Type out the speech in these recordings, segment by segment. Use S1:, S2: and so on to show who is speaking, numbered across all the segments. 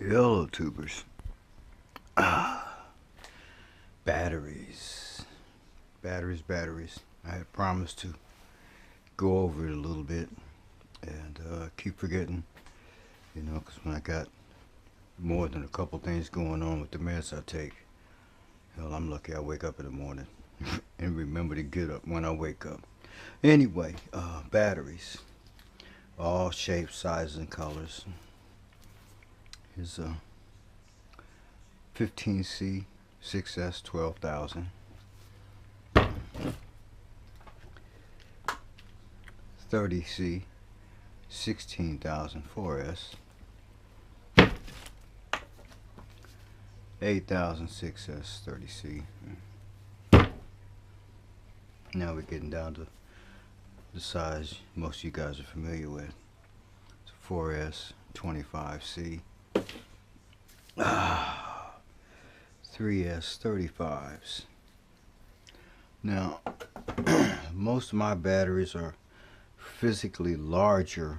S1: Hello, tubers. Batteries. Batteries. I had promised to go over it a little bit and keep forgetting, because when I got more than a couple things going on with the meds I take, hell, I'm lucky I wake up in the morning and remember to get up when I wake up. Anyway, batteries. All shapes, sizes, and colors. Here's a 15C 6S 12,000, 30C 16,000 4S, 8,000 6S 30C. Now we're getting down to the size most of you guys are familiar with. It's 4S 25C. 3S 35s. Now, most of my batteries are physically larger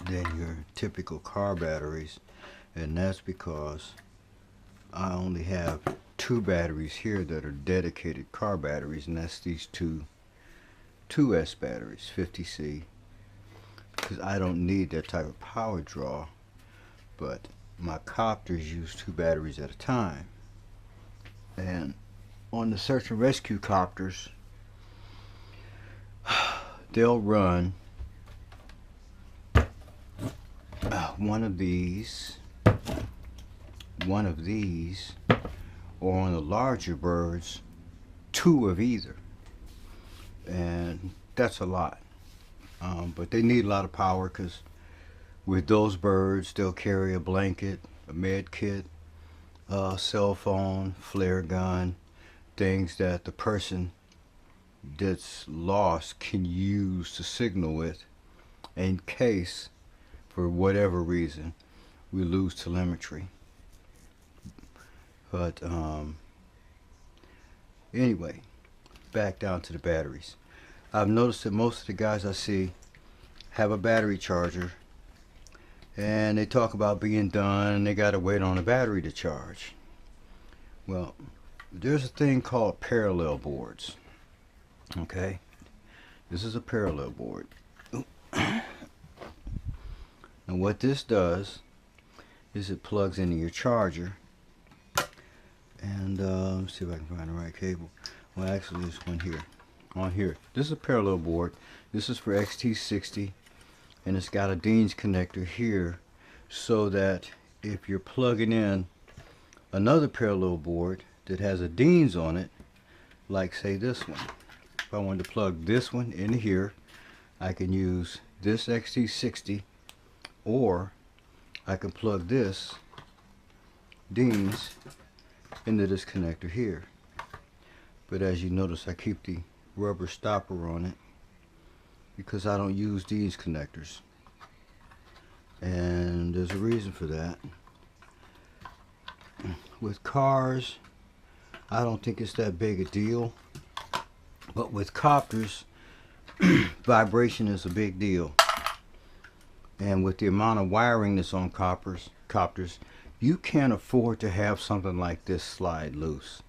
S1: than your typical car batteries, and that's because I only have two batteries here that are dedicated car batteries, and that's these two 2S batteries, 50C, because I don't need that type of power draw. But my copters use two batteries at a time, and on the search and rescue copters, they'll run one of these, or on the larger birds, two of either, and that's a lot. But they need a lot of power because with those birds, they'll carry a blanket, a med kit, a cell phone, flare gun, things that the person that's lost can use to signal with in case, for whatever reason, we lose telemetry. But anyway, back down to the batteries. I've noticed that most of the guys I see have a battery charger, and they talk about being done and they gotta wait on a battery to charge. Well, there's a thing called parallel boards. Okay, this is a parallel board. And what this does is it plugs into your charger, and let's see if I can find the right cable. Well, actually, this one here, on here, this is a parallel board. This is for XT60, and it's got a Dean's connector here, so that if you're plugging in another parallel board that has a Dean's on it, like say this one, if I wanted to plug this one in here, I can use this XT60, or I can plug this Dean's into this connector here. But as you notice, I keep the rubber stopper on it because I don't use these connectors, and there's a reason for that. With cars, I don't think it's that big a deal, but with copters, vibration is a big deal, and with the amount of wiring that's on copters, you can't afford to have something like this slide loose.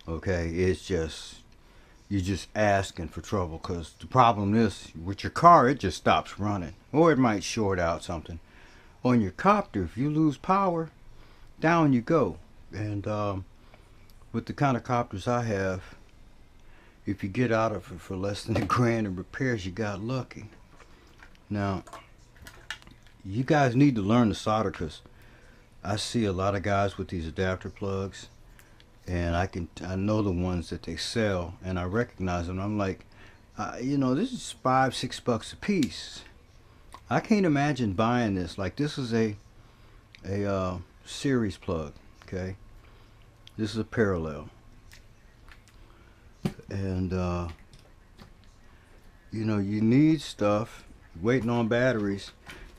S1: Okay, it's just, you're just asking for trouble, because the problem is with your car, it just stops running, or it might short out something. On your copter, if you lose power, down you go. And with the kind of copters I have, if you get out of it for less than $1,000 in repairs, you got lucky. Now, you guys need to learn to solder, because I see a lot of guys with these adapter plugs, and I know the ones that they sell, and I recognize them. I'm like, this is $5-6 a piece. I can't imagine buying this. Like, this is a series plug. Okay, this is a parallel, and you need stuff. Waiting on batteries.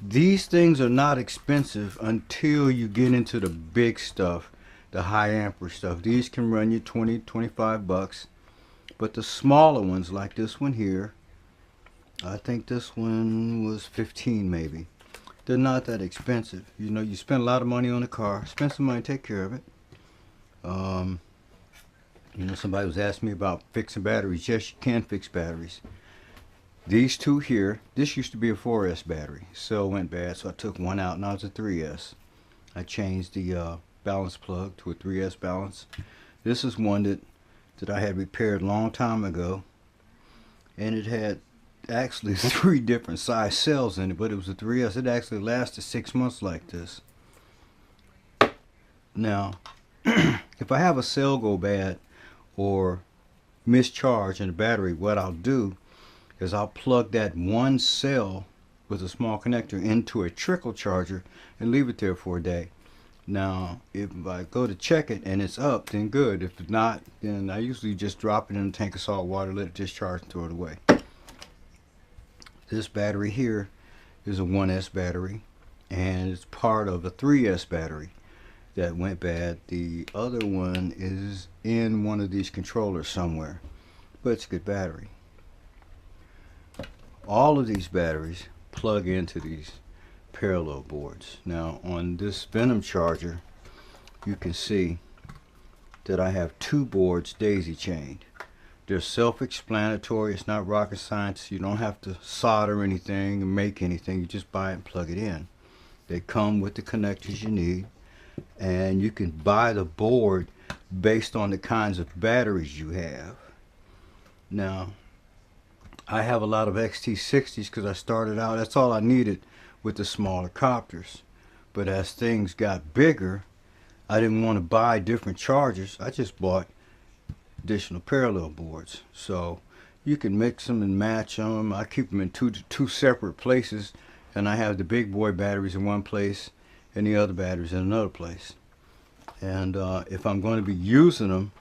S1: These things are not expensive until you get into the big stuff, the high amperage stuff. These can run you $20-25, but the smaller ones, like this one here, I think this one was 15 maybe. They're not that expensive. You know, you spend a lot of money on a car, spend some money, take care of it. Um, you know, somebody was asking me about fixing batteries. Yes, you can fix batteries. These two here, this used to be a 4S battery. Cell went bad, so I took one out. Now it's a 3S. I changed the balance plug to a 3S balance. This is one that I had repaired a long time ago, and it had actually 3 different size cells in it, but it was a 3S. It actually lasted 6 months like this. Now, if I have a cell go bad or mischarge in the battery, what I'll do is I'll plug that one cell with a small connector into a trickle charger and leave it there for a day. Now, if I go to check it and it's up, then good. If it's not, then I usually just drop it in a tank of salt water, let it discharge and throw it away. This battery here is a 1S battery, and it's part of a 3S battery that went bad. The other one is in one of these controllers somewhere, but it's a good battery. All of these batteries plug into these parallel boards. Now on this Venom charger, you can see that I have 2 boards daisy chained. They're self-explanatory. It's not rocket science. You don't have to solder anything or make anything. You just buy it and plug it in. They come with the connectors you need, and you can buy the board based on the kinds of batteries you have. Now, I have a lot of XT60s because I started out, that's all I needed with the smaller copters. But as things got bigger, I didn't want to buy different chargers. I just bought additional parallel boards. So you can mix them and match them. I keep them in two separate places, and I have the big boy batteries in one place and the other batteries in another place. And if I'm going to be using them,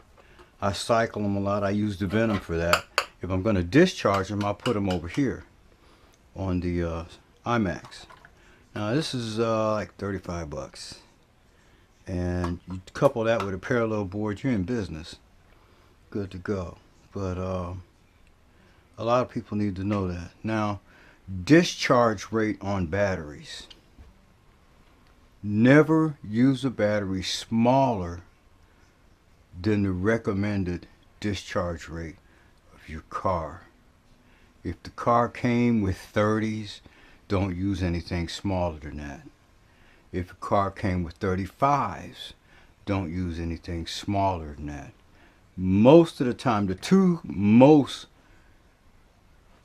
S1: I cycle them a lot. I use the Venom for that. If I'm going to discharge them, I'll put them over here on the iMax. Now this is like 35 bucks. And you couple that with a parallel board, you're in business. Good to go. But a lot of people need to know that. Now, discharge rate on batteries. Never use a battery smaller than the recommended discharge rate of your car. If the car came with 30s, don't use anything smaller than that. If a car came with 35s, don't use anything smaller than that. Most of the time, the 2 most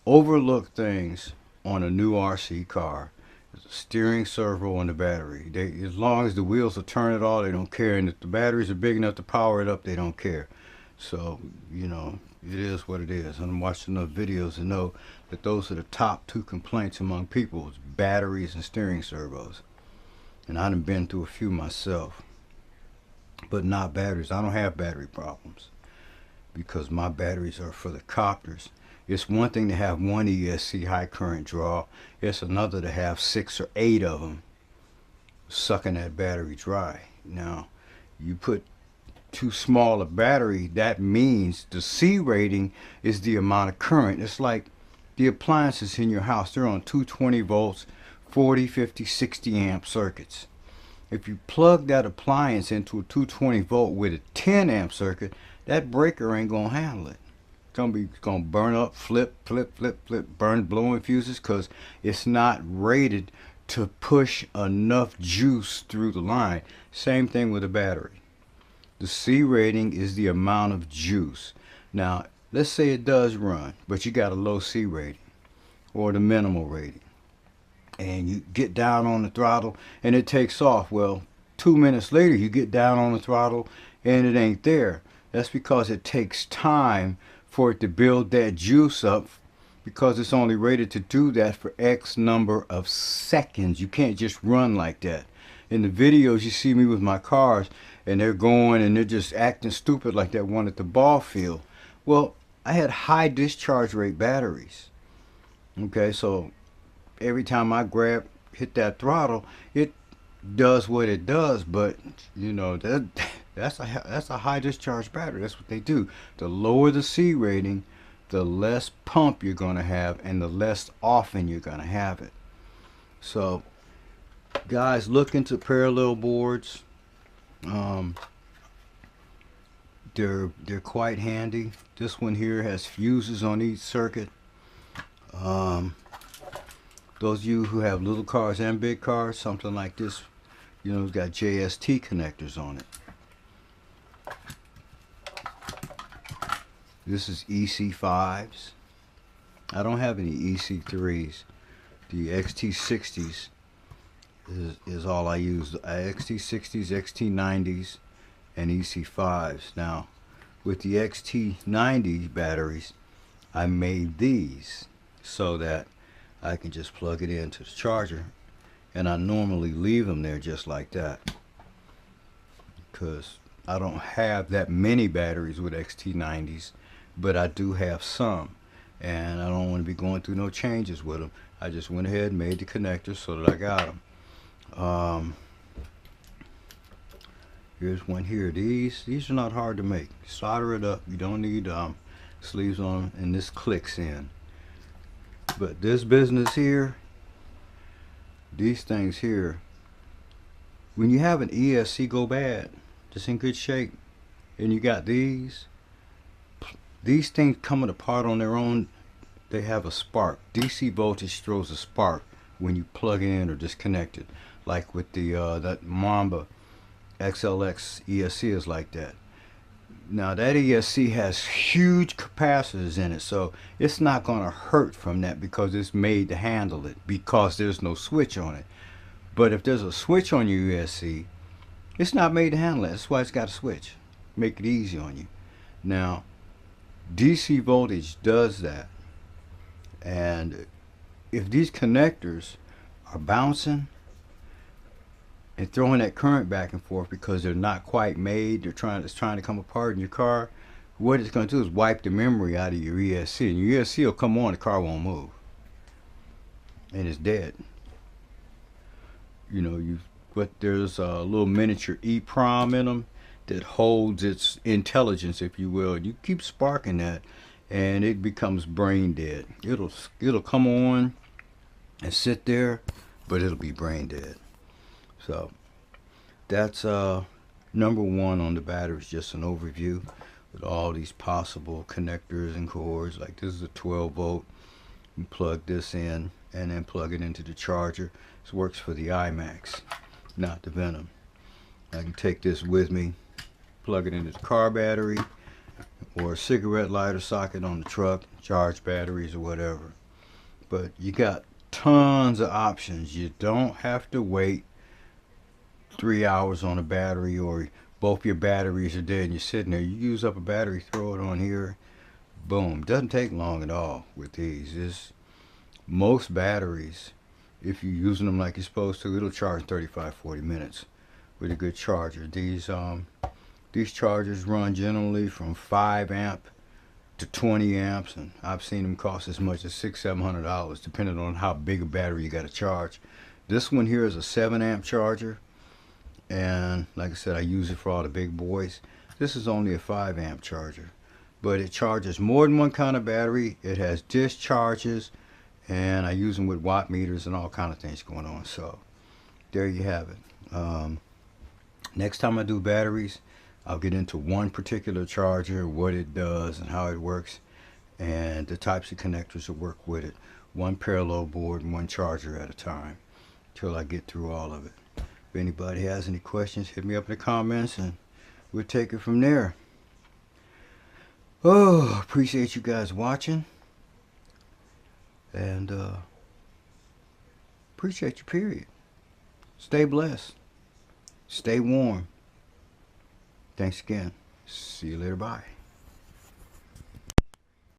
S1: overlooked things on a new RC car is the steering servo and the battery. As long as the wheels will turn it all, they don't care. And if the batteries are big enough to power it up, they don't care. So, you know, it is what it is. I'm watching enough videos to know that those are the top 2 complaints among people, is batteries and steering servos. And I've been through a few myself, but not batteries. I don't have battery problems because my batteries are for the copters. It's one thing to have one ESC high current draw. It's another to have 6 or 8 of them sucking that battery dry. Now, you put too small a battery, that means the C rating is the amount of current. It's like the appliances in your house. They're on 220 volts, 40, 50, 60 amp circuits. If you plug that appliance into a 220 volt with a 10 amp circuit, that breaker ain't gonna handle it. It's gonna burn up, flip, burn blowing fuses, because it's not rated to push enough juice through the line. Same thing with a battery. The C rating is the amount of juice. Now, let's say it does run, but you got a low C rating or the minimal rating, and you get down on the throttle and it takes off. Well, 2 minutes later you get down on the throttle and it ain't there. That's because it takes time for it to build that juice up, because it's only rated to do that for X number of seconds. You can't just run like that. In the videos you see me with my cars, and they're going and they're just acting stupid like that one at the ball field. Well, I had high discharge rate batteries. Okay, so every time I hit that throttle, it does what it does, but you know, that's a high discharge battery. That's what they do. The lower the C rating, the less pump you're going to have and the less often you're going to have it. So Guys, look into parallel boards. Um, they're quite handy. This one here has fuses on each circuit. Um, those of you who have little cars and big cars, something like this, you know, it's got JST connectors on it. This is EC5s. I don't have any EC3s. The XT60s is all I use. XT60s, XT90s, and EC5s. Now, with the XT90 batteries, I made these so that I can just plug it into the charger, and I normally leave them there just like that because I don't have that many batteries with XT90s, but I do have some, and I don't want to be going through no changes with them. I just went ahead and made the connectors so that I got them. Here's one here. These are not hard to make. Solder it up. You don't need sleeves on them, and this clicks in. But this business here, these things here, when you have an ESC go bad, just in good shape, and you got these things coming apart on their own, they have a spark. DC voltage throws a spark when you plug it in or disconnect it. Like with the that Mamba XLX ESC is like that. Now that ESC has huge capacitors in it, so it's not going to hurt from that because it's made to handle it, because there's no switch on it. But if there's a switch on your ESC, it's not made to handle it. That's why it's got a switch. Make it easy on you. Now, DC voltage does that. And if these connectors are bouncing and throwing that current back and forth because they're not quite made, it's trying to come apart in your car, what it's going to do is wipe the memory out of your ESC, and your ESC will come on, the car won't move, and it's dead. You know, but there's a little miniature EEPROM in them that holds its intelligence, if you will. You keep sparking that, and it becomes brain dead. It'll come on and sit there, but it'll be brain dead. So that's number one on the batteries, just an overview with all these possible connectors and cords. Like this is a 12 volt. You plug this in and then plug it into the charger. This works for the iMax, not the Venom. I can take this with me, plug it into the car battery or a cigarette lighter socket on the truck, charge batteries or whatever. But you got tons of options. You don't have to wait 3 hours on a battery, or both your batteries are dead and you're sitting there. You use up a battery, throw it on here, boom. Doesn't take long at all with these. Most batteries, if you're using them like you're supposed to, it'll charge 35-40 minutes with a good charger. These chargers run generally from 5 amp to 20 amps, and I've seen them cost as much as $600-700 depending on how big a battery you got to charge. This one here is a 7 amp charger, and like I said, I use it for all the big boys. This is only a 5 amp charger, but it charges more than one kind of battery. It has discharges, and I use them with watt meters and all kind of things going on. So there you have it. Next time I do batteries, I'll get into one particular charger, what it does and how it works, and the types of connectors that work with it. One parallel board and one charger at a time till I get through all of it. If anybody has any questions, hit me up in the comments and we'll take it from there. Oh, appreciate you guys watching, and appreciate you, period. Stay blessed. Stay warm. Thanks again. See you later. Bye.